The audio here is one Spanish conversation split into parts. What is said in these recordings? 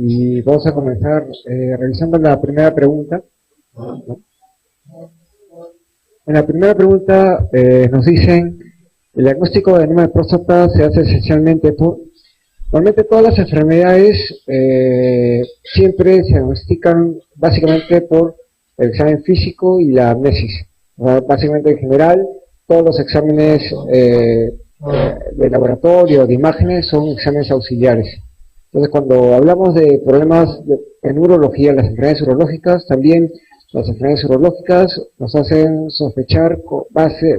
y vamos a comenzar revisando la primera pregunta, ¿no? En la primera pregunta nos dicen, el diagnóstico de adenoma de próstata se hace esencialmente por... Normalmente todas las enfermedades siempre se diagnostican básicamente por el examen físico y la amnesis. Básicamente en general, todos los exámenes de laboratorio, de imágenes, son exámenes auxiliares. Entonces, cuando hablamos de problemas en urología, las enfermedades urológicas, también las enfermedades urológicas nos hacen sospechar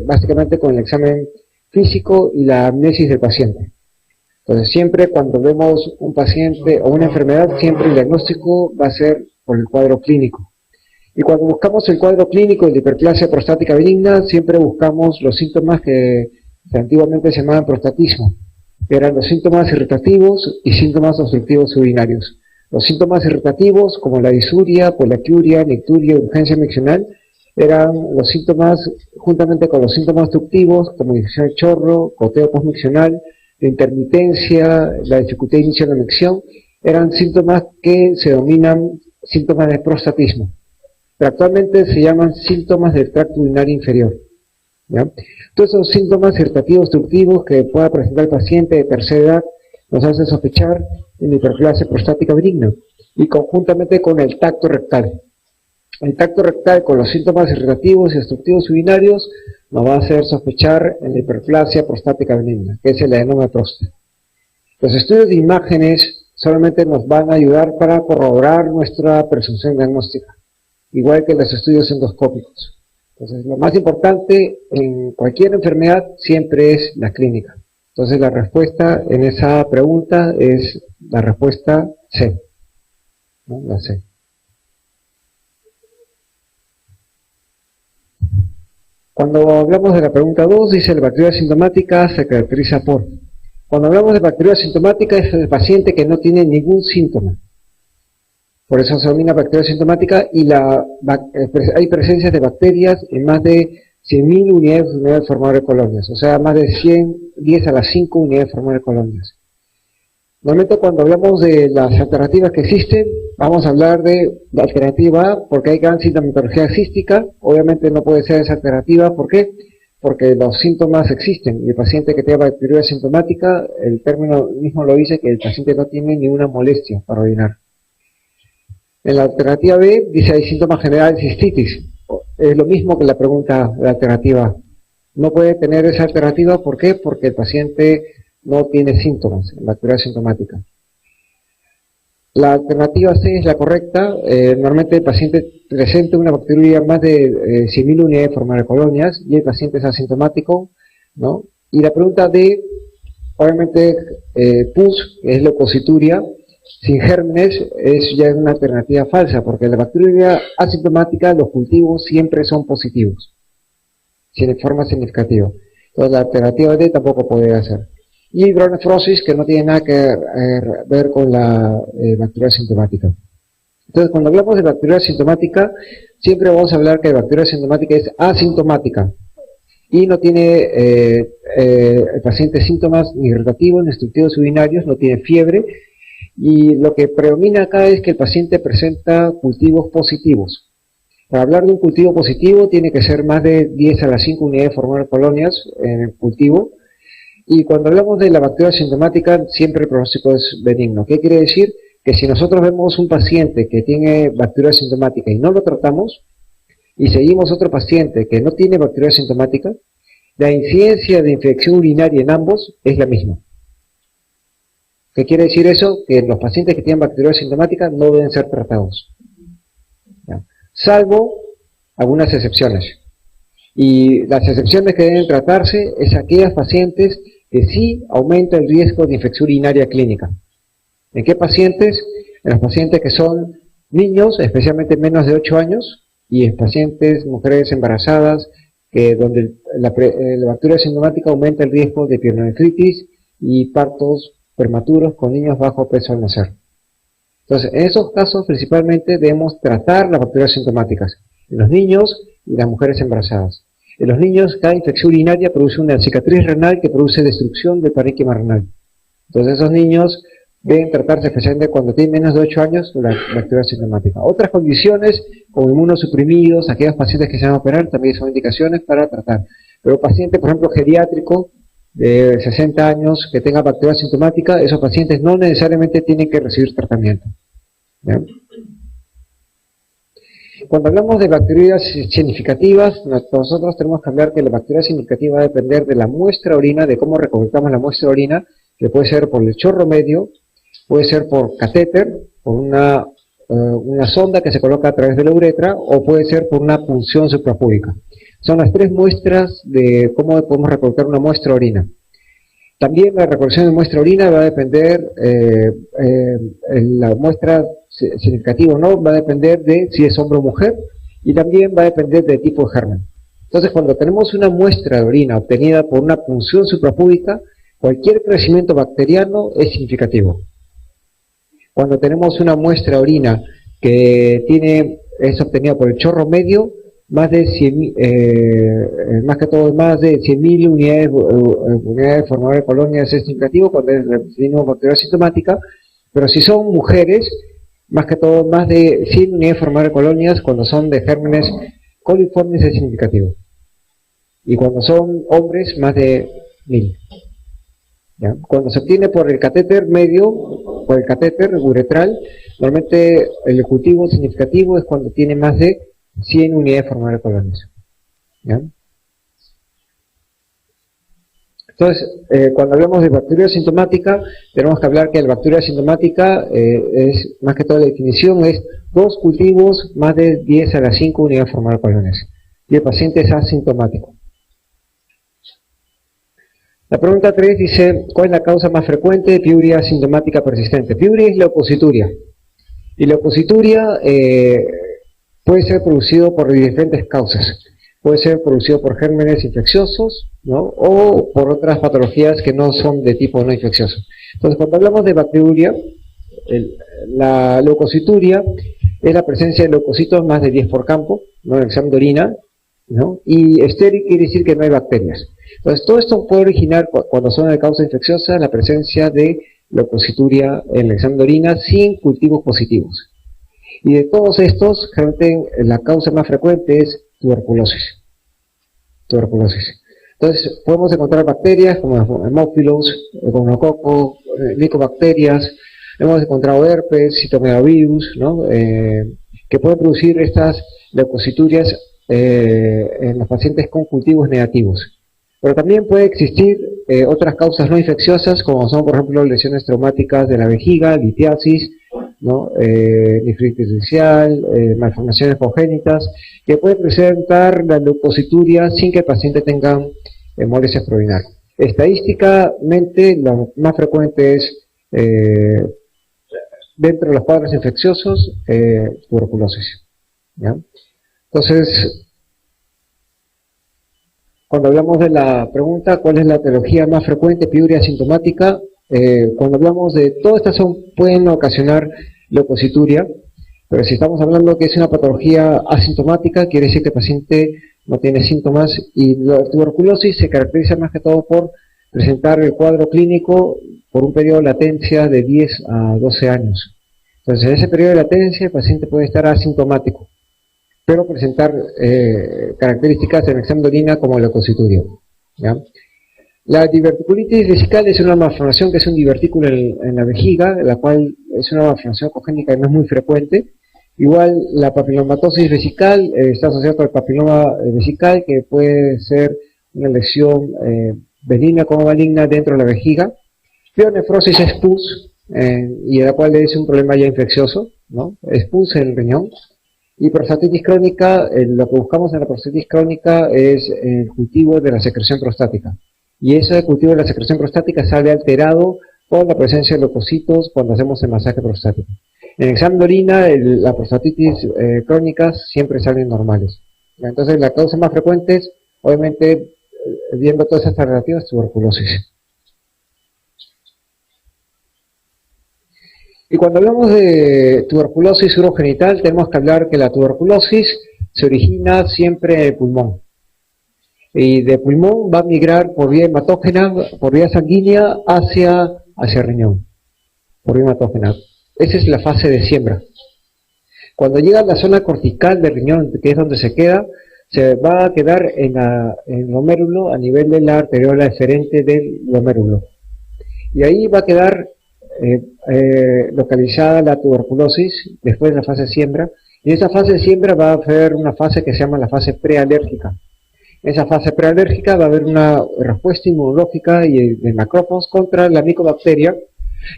básicamente con el examen físico y la amnesis del paciente. Entonces, siempre cuando vemos un paciente o una enfermedad, siempre el diagnóstico va a ser por el cuadro clínico. Y cuando buscamos el cuadro clínico de la hiperplasia prostática benigna, siempre buscamos los síntomas que antiguamente se llamaban prostatismo, que eran los síntomas irritativos y síntomas obstructivos urinarios. Los síntomas irritativos, como la disuria, poliaquiuria, nicturia, urgencia miccional, eran los síntomas, juntamente con los síntomas obstructivos, como infección de chorro, goteo postmiccional, la intermitencia, la dificultad de inicio de la micción, eran síntomas que se denominan síntomas de prostatismo. Pero actualmente se llaman síntomas del tracto urinario inferior, ¿ya? Todos esos síntomas irritativos obstructivos que pueda presentar el paciente de tercera edad nos hacen sospechar en hiperplasia prostática benigna y conjuntamente con el tacto rectal. El tacto rectal con los síntomas irritativos y obstructivos urinarios nos va a hacer sospechar en la hiperplasia prostática benigna, que es el adenoma de próstata. Los estudios de imágenes solamente nos van a ayudar para corroborar nuestra presunción diagnóstica, igual que los estudios endoscópicos. Entonces, lo más importante en cualquier enfermedad siempre es la clínica. Entonces, la respuesta en esa pregunta es la respuesta C, ¿no? La C. Cuando hablamos de la pregunta 2, dice la bacteria asintomática se caracteriza por... Cuando hablamos de bacteria asintomática es el paciente que no tiene ningún síntoma. Por eso se denomina bacteria asintomática y hay presencias de bacterias en más de 100.000 unidades formadores de colonias, o sea, más de 10 a las 5 unidades formadores de colonias. Normalmente cuando hablamos de las alternativas que existen, vamos a hablar de la alternativa A, porque hay gran sintomatología cística. Obviamente no puede ser esa alternativa, ¿por qué? Porque los síntomas existen, y el paciente que tenga bacteria asintomática, el término mismo lo dice, que el paciente no tiene ninguna molestia para orinar. En la alternativa B, dice hay síntomas generales de cistitis. Es lo mismo que la pregunta de la alternativa A. No puede tener esa alternativa, ¿por qué? Porque el paciente no tiene síntomas, bacteria asintomática. La alternativa C es la correcta. Normalmente el paciente presenta una bacteria más de 100.000 unidades formadores de colonias y el paciente es asintomático, ¿no? Y la pregunta D, obviamente pus, que es leucocituria, sin gérmenes, es ya una alternativa falsa, porque la bacteria asintomática, los cultivos siempre son positivos, de forma significativa. Entonces la alternativa D tampoco puede hacer. Y hidronefrosis, que no tiene nada que ver con la bacteria asintomática. Entonces, cuando hablamos de bacteria asintomática, siempre vamos a hablar que la bacteria asintomática es asintomática y no tiene el paciente síntomas ni irritativos ni obstructivos urinarios, no tiene fiebre, y lo que predomina acá es que el paciente presenta cultivos positivos. Para hablar de un cultivo positivo tiene que ser más de 10 a las 5 unidades formadores de colonias en el cultivo. Y cuando hablamos de la bacteria asintomática, siempre el pronóstico es benigno. ¿Qué quiere decir? Que si nosotros vemos un paciente que tiene bacteria asintomática y no lo tratamos, y seguimos otro paciente que no tiene bacteria asintomática, la incidencia de infección urinaria en ambos es la misma. ¿Qué quiere decir eso? Que los pacientes que tienen bacteria asintomática no deben ser tratados, ¿ya? Salvo algunas excepciones. Y las excepciones que deben tratarse es aquellas pacientes que sí aumenta el riesgo de infección urinaria clínica. ¿En qué pacientes? En los pacientes que son niños, especialmente menos de 8 años, y en pacientes, mujeres embarazadas, donde la bacteria asintomática aumenta el riesgo de pielonefritis y partos prematuros con niños bajo peso al nacer. Entonces, en esos casos principalmente debemos tratar las bacterias asintomáticas, en los niños y las mujeres embarazadas. En los niños, cada infección urinaria produce una cicatriz renal que produce destrucción del parénquima renal. Entonces, esos niños deben tratarse especialmente cuando tienen menos de 8 años la bacteria sintomática. Otras condiciones, como inmunosuprimidos, aquellos pacientes que se van a operar, también son indicaciones para tratar. Pero paciente, por ejemplo, geriátrico, de 60 años, que tenga bacteria sintomática, esos pacientes no necesariamente tienen que recibir tratamiento. ¿Ya? Cuando hablamos de bacterias significativas, nosotros tenemos que hablar que la bacteria significativa va a depender de la muestra orina, de cómo recolectamos la muestra orina, que puede ser por el chorro medio, puede ser por catéter, por una sonda que se coloca a través de la uretra, o puede ser por una punción suprapúbica. Son las tres muestras de cómo podemos recolectar una muestra orina. También la recolección de muestra orina va a depender, la muestra significativa o no, va a depender de si es hombre o mujer, y también va a depender del tipo de germen. Entonces, cuando tenemos una muestra de orina obtenida por una punción suprapúbica, cualquier crecimiento bacteriano es significativo. Cuando tenemos una muestra de orina que es obtenida por el chorro medio, más que todo más de 100.000 unidades formadoras de colonias es significativo cuando es bacteria sintomática, pero si son mujeres, más que todo más de 100 unidades formadoras de colonias cuando son de gérmenes coliformes es significativo. Y cuando son hombres, más de 1.000. ¿Ya? Cuando se obtiene por el catéter medio, por el catéter uretral, normalmente el cultivo significativo es cuando tiene más de 100 unidades formadoras de colonias. ¿Ya? Entonces, cuando hablamos de bacteria sintomática, tenemos que hablar que la bacteria sintomática es, más que todo la definición, es 2 cultivos más de 10 a la 5 unidades formadoras de colonias. Y el paciente es asintomático. La pregunta 3 dice, ¿cuál es la causa más frecuente de piuria asintomática persistente? Piuria es leucocituria. Y leucocituria puede ser producido por diferentes causas. Puede ser producido por gérmenes infecciosos, ¿no? O por otras patologías que no son de tipo no infeccioso. Entonces, cuando hablamos de bacteriuria, la leucocituria es la presencia de leucocitos más de 10 por campo, ¿no? En el examen de orina, ¿no? Y estéril quiere decir que no hay bacterias. Entonces, todo esto puede originar, cuando son de causa infecciosa, la presencia de leucocituria en el examen de orina sin cultivos positivos. Y de todos estos, realmente la causa más frecuente es tuberculosis. Entonces, podemos encontrar bacterias como Haemophilus, gonococo, micobacterias, hemos encontrado herpes, citomegalovirus, ¿no? Que pueden producir estas leucociturias en los pacientes con cultivos negativos. Pero también puede existir otras causas no infecciosas, como son, por ejemplo, lesiones traumáticas de la vejiga, litiasis, ¿no? Nefritis urgial, malformaciones congénitas, que pueden presentar la leucocituria sin que el paciente tenga molestias por orinar. Estadísticamente, lo más frecuente es, dentro de los cuadros infecciosos, tuberculosis. ¿Ya? Entonces, cuando hablamos de la pregunta, ¿cuál es la etiología más frecuente, piuria asintomática? Cuando hablamos de todas estas pueden ocasionar leucocituria, pero si estamos hablando que es una patología asintomática, quiere decir que el paciente no tiene síntomas, y la tuberculosis se caracteriza más que todo por presentar el cuadro clínico por un periodo de latencia de 10 a 12 años. Entonces, en ese periodo de latencia el paciente puede estar asintomático, pero presentar características en el examen de orina como leucocituria. ¿Ya? La diverticulitis vesical es una malformación que es un divertículo en la vejiga, la cual es una malformación congénita que no es muy frecuente. Igual la papilomatosis vesical está asociada al papiloma vesical, que puede ser una lesión benigna como maligna dentro de la vejiga. Pionefrosis es pus, y la cual es un problema ya infeccioso, ¿no? Es pus en el riñón. Y prostatitis crónica, lo que buscamos en la prostatitis crónica es el cultivo de la secreción prostática. Y ese cultivo de la secreción prostática sale alterado por la presencia de leucocitos cuando hacemos el masaje prostático. En el examen de orina, la prostatitis crónicas siempre salen normales. Entonces, la causa más frecuente es, obviamente, viendo todas estas relativas, tuberculosis. Y cuando hablamos de tuberculosis urogenital, tenemos que hablar que la tuberculosis se origina siempre en el pulmón. Y de pulmón va a migrar por vía hematógena, por vía sanguínea, hacia el riñón. por vía hematógena. Esa es la fase de siembra. Cuando llega a la zona cortical del riñón, que es donde se queda, se va a quedar en el glomérulo a nivel de la arteriola deferente del glomérulo. Y ahí va a quedar localizada la tuberculosis después de la fase de siembra. Y en esa fase de siembra va a haber una fase que se llama la fase prealérgica. En esa fase prealérgica va a haber una respuesta inmunológica y de macrófagos contra la micobacteria,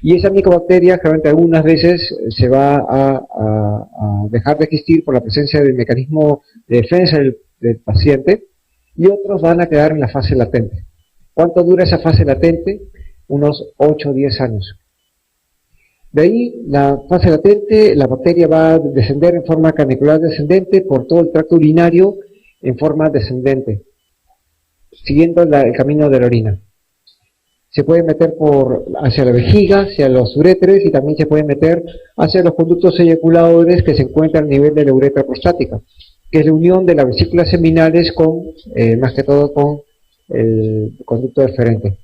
y esa micobacteria realmente algunas veces se va a dejar de existir por la presencia del mecanismo de defensa del paciente, y otros van a quedar en la fase latente. ¿Cuánto dura esa fase latente? Unos 8 o 10 años. De ahí, la fase latente, la bacteria va a descender en forma canicular descendente por todo el tracto urinario en forma descendente, siguiendo el camino de la orina. Se puede meter hacia la vejiga, hacia los uréteres, y también se puede meter hacia los conductos eyaculadores que se encuentran a nivel de la uretra prostática, que es la unión de las vesículas seminales con, más que todo, con el conducto deferente.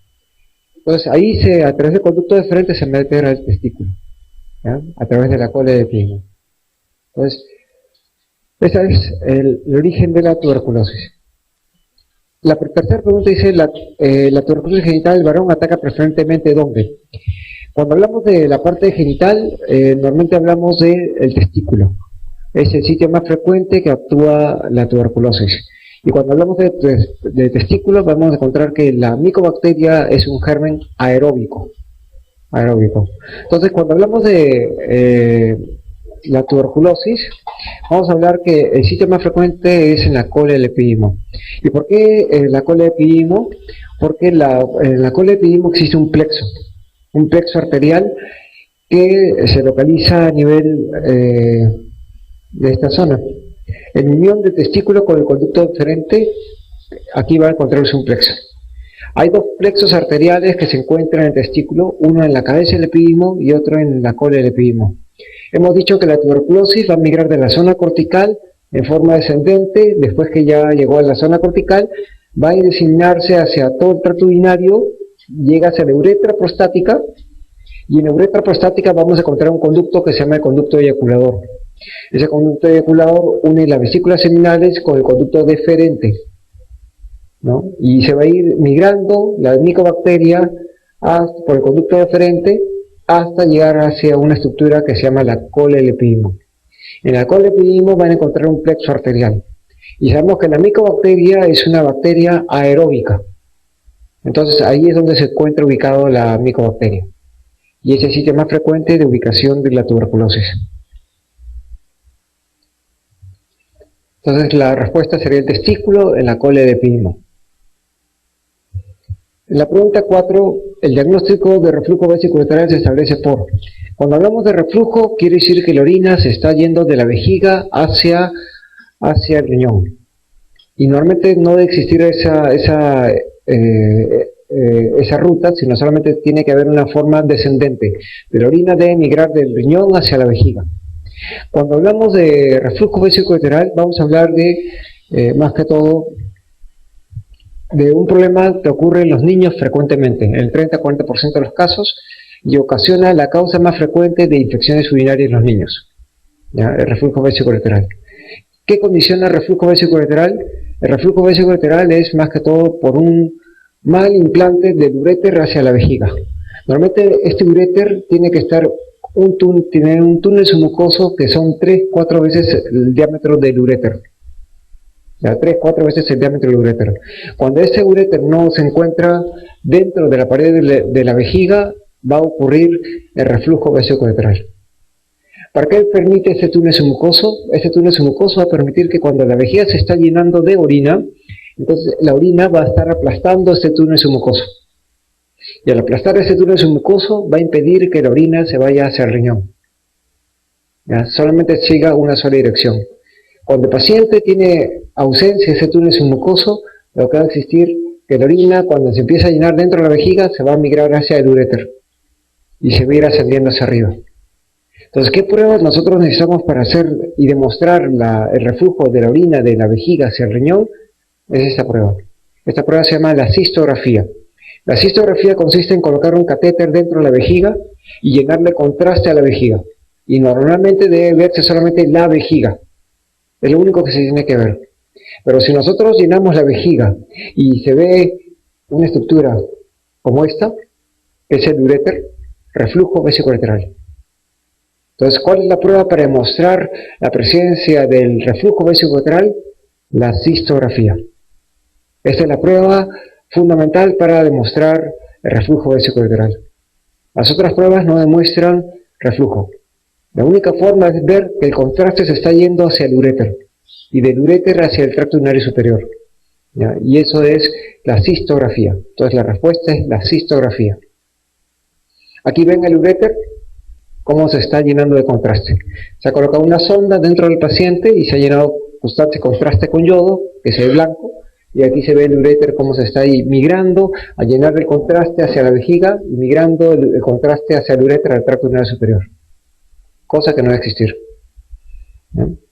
Entonces ahí a través del conducto deferente se mete al testículo, ¿ya? A través de la cola de pino. Entonces, ese es el origen de la tuberculosis. La tercera pregunta dice, la tuberculosis genital del varón ataca preferentemente ¿dónde? Cuando hablamos de la parte genital, normalmente hablamos del testículo. Es el sitio más frecuente que actúa la tuberculosis. Y cuando hablamos de testículo, vamos a encontrar que la micobacteria es un germen aeróbico. Entonces, cuando hablamos de la tuberculosis, vamos a hablar que el sitio más frecuente es en la cola del epidimo. ¿Y por qué la cola del epidimo? Porque en la cola del epidimo existe un plexo arterial que se localiza a nivel de esta zona. En unión del testículo con el conducto deferente, aquí va a encontrarse un plexo. Hay dos plexos arteriales que se encuentran en el testículo, uno en la cabeza del epidimo y otro en la cola del epidimo. Hemos dicho que la tuberculosis va a migrar de la zona cortical en forma descendente, después que ya llegó a la zona cortical, va a diseminarse hacia todo el tracto urinario, llega hacia la uretra prostática, y en la uretra prostática vamos a encontrar un conducto que se llama el conducto eyaculador. Ese conducto eyaculador une las vesículas seminales con el conducto deferente, ¿no? Y se va a ir migrando la micobacteria por el conducto deferente hasta llegar hacia una estructura que se llama la cola del epidimo. En la cola del epidimo van a encontrar un plexo arterial. Y sabemos que la micobacteria es una bacteria aeróbica. Entonces ahí es donde se encuentra ubicado la micobacteria. Y es el sitio más frecuente de ubicación de la tuberculosis. Entonces la respuesta sería el testículo en la cola del epidimo. En la pregunta 4, el diagnóstico de reflujo vesicoureteral se establece por... Cuando hablamos de reflujo, quiere decir que la orina se está yendo de la vejiga hacia el riñón. Y normalmente no debe existir esa ruta, sino solamente tiene que haber una forma descendente. De la orina debe migrar del riñón hacia la vejiga. Cuando hablamos de reflujo vesicoureteral, vamos a hablar de, más que todo, de un problema que ocurre en los niños frecuentemente, en el 30-40% de los casos, y ocasiona la causa más frecuente de infecciones urinarias en los niños, ¿ya? El reflujo vesicoureteral. ¿Qué condiciona el reflujo vesicoureteral? El reflujo vesicoureteral es más que todo por un mal implante del uréter hacia la vejiga. Normalmente este uréter tiene que estar tiene un túnel submucoso que son 3-4 veces el diámetro del uréter. 3-4 veces el diámetro del uréter. Cuando este uréter no se encuentra dentro de la pared de la vejiga, va a ocurrir el reflujo vesicoureteral. ¿Para qué permite este túnel submucoso? Este túnel submucoso va a permitir que cuando la vejiga se está llenando de orina, entonces la orina va a estar aplastando este túnel submucoso. Y al aplastar ese túnel submucoso va a impedir que la orina se vaya hacia el riñón. ¿Ya? Solamente siga una sola dirección. Cuando el paciente tiene ausencia de ese túnel submucoso, lo que va a existir que la orina, cuando se empieza a llenar dentro de la vejiga, se va a migrar hacia el uréter y se va a ir ascendiendo hacia arriba. Entonces, ¿qué pruebas nosotros necesitamos para hacer y demostrar el reflujo de la orina de la vejiga hacia el riñón? Es esta prueba. Esta prueba se llama la cistografía. La cistografía consiste en colocar un catéter dentro de la vejiga y llenarle contraste a la vejiga. Y normalmente debe verse solamente la vejiga. Es lo único que se tiene que ver. Pero si nosotros llenamos la vejiga y se ve una estructura como esta, es el uréter, reflujo vesicolateral. Entonces, ¿cuál es la prueba para demostrar la presencia del reflujo vesicolateral? La cistografía. Esta es la prueba fundamental para demostrar el reflujo vesicolateral. Las otras pruebas no demuestran reflujo. La única forma es ver que el contraste se está yendo hacia el uréter y del uréter hacia el tracto urinario superior. ¿Ya? Y eso es la cistografía. Entonces la respuesta es la cistografía. Aquí ven el uréter, cómo se está llenando de contraste. Se ha colocado una sonda dentro del paciente y se ha llenado constante contraste con yodo, que se ve blanco, y aquí se ve el uréter cómo se está ahí migrando a llenar el contraste hacia la vejiga y migrando el contraste hacia el uréter al tracto urinario superior. Cosa que no debe existir. ¿Sí?